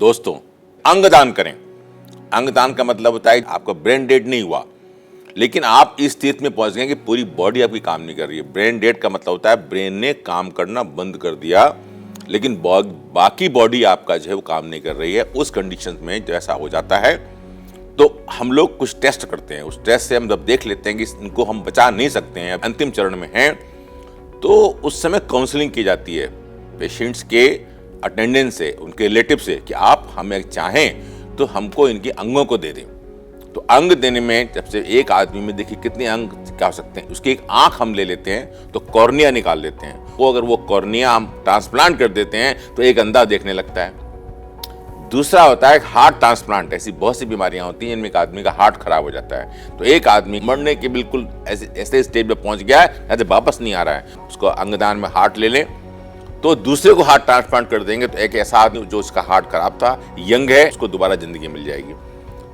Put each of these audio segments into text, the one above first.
दोस्तों, अंगदान करें। अंगदान का मतलब होता है आपका ब्रेन डेड नहीं हुआ, लेकिन आप इस स्थिति में पहुंच गए कि पूरी बॉडी आपकी काम नहीं कर रही है। ब्रेन डेड का मतलब होता है ब्रेन ने काम करना बंद कर दिया, लेकिन बाकी बॉडी आपका जो है वो काम नहीं कर रही है। उस कंडीशन में जैसा हो जाता है तो हम लोग कुछ टेस्ट करते हैं। उस टेस्ट से हम जब देख लेते हैं कि इनको हम बचा नहीं सकते हैं, अंतिम चरण में हैं, तो उस समय काउंसलिंग की जाती है पेशेंट्स के अटेंडेंस से, उनके रिलेटिव से, कि आप हमें चाहें तो हमको इनके अंगों को दे दें। तो अंग देने में जब से एक आदमी में देखिए कितने अंग क्या हो सकते हैं। उसकी एक आंख हम ले लेते हैं तो कॉर्निया निकाल लेते हैं। वो अगर वो कॉर्निया हम ट्रांसप्लांट कर देते हैं तो एक अंधा देखने लगता है। दूसरा होता है हार्ट ट्रांसप्लांट। ऐसी बहुत सी बीमारियां होती हैं जिनमें एक आदमी का हार्ट खराब हो जाता है, तो एक आदमी मरने के बिल्कुल ऐसे स्टेज पे पहुंच गया है, वापस नहीं आ रहा है, उसको अंगदान में हार्ट ले लें तो दूसरे को हार्ट ट्रांसप्लांट कर देंगे तो एक ऐसा आदमी जो उसका हार्ट खराब था, यंग है, उसको दोबारा जिंदगी मिल जाएगी।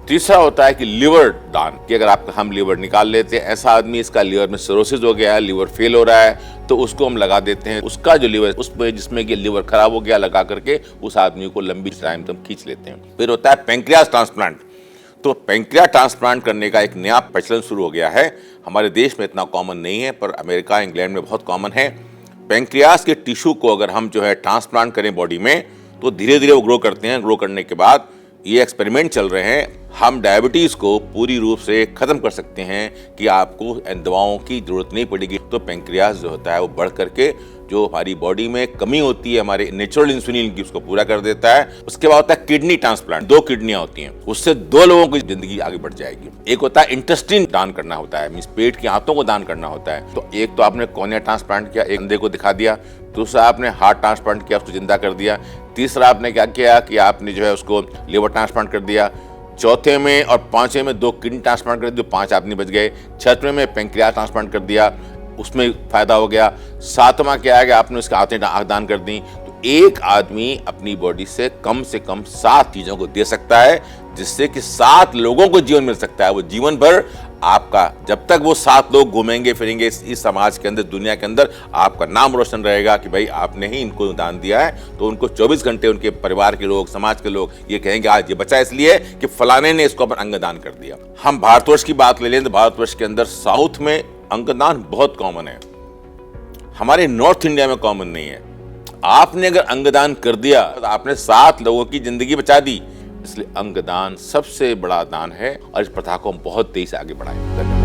तीसरा होता है कि लिवर दान, कि अगर आपका हम लिवर निकाल लेते हैं, ऐसा आदमी इसका लिवर में सिरोसिस हो गया है, लिवर फेल हो रहा है, तो उसको हम लगा देते हैं। उसका जो लिवर उसमें जिसमें कि लिवर खराब हो गया, लगा करके उस आदमी को लंबी टाइम तक खींच लेते हैं। फिर होता है पैंक्रियास ट्रांसप्लांट। तो पैंक्रियास ट्रांसप्लांट करने का एक नया प्रचलन शुरू हो गया है। हमारे देश में इतना कॉमन नहीं है, पर अमेरिका, इंग्लैंड में बहुत कॉमन है। पैंक्रियास के टिश्यू को अगर हम जो है ट्रांसप्लांट करें बॉडी में, तो धीरे धीरे वो ग्रो करते हैं। ग्रो करने के बाद ये एक्सपेरिमेंट चल रहे हैं, हम डायबिटीज को पूरी रूप से खत्म कर सकते हैं कि आपको दवाओं की जरूरत नहीं पड़ेगी। तो पैंक्रियास जो होता है वो बढ़ करके जो हमारी बॉडी में कमी होती है हमारे नेचुरल इंसुलिन की, उसको पूरा कर देता है। उसके बाद होता है किडनी ट्रांसप्लांट। 2 किडनियां होती हैं, उससे 2 लोगों की जिंदगी आगे बढ़ जाएगी। एक होता है इंटेस्टाइन दान करना होता है, मींस पेट की आंतों को दान करना होता है। तो एक तो आपने कॉर्निया ट्रांसप्लांट किया, एक अंधे को दिखा दिया। दूसरा आपने हार्ट ट्रांसप्लांट किया, उसको जिंदा कर दिया। तीसरा आपने क्या किया कि आपने जो है उसको लिवर ट्रांसप्लांट कर दिया। चौथे में और पांचवें में 2 किडनी ट्रांसप्लांट कर दिए, 5 आदमी बच गए। छठवें में पैंक्रियास ट्रांसप्लांट कर दिया, उसमें फायदा हो गया। सातवां क्या है कि आपने उसके आंख दान कर दी। तो एक आदमी अपनी बॉडी से कम 7 चीजों को दे सकता है, जिससे कि 7 लोगों को जीवन मिल सकता है। वो जीवन भर आपका, जब तक वो 7 लोग घूमेंगे फिरेंगे इस समाज के अंदर, दुनिया के अंदर, आपका नाम रोशन रहेगा कि भाई आपने ही इनको दान दिया है। तो उनको 24 घंटे उनके परिवार के लोग, समाज के लोग ये कहेंगे आज ये बचा इसलिए कि फलाने ने इसको अपन अंगदान कर दिया। हम भारतवर्ष की बात ले लें तो भारतवर्ष के अंदर साउथ में अंगदान बहुत कॉमन है, हमारे नॉर्थ इंडिया में कॉमन नहीं है। आपने अगर अंगदान कर दिया तो आपने 7 लोगों की जिंदगी बचा दी। इसलिए अंगदान सबसे बड़ा दान है और इस प्रथा को हम बहुत तेजी से आगे बढ़ाएंगे।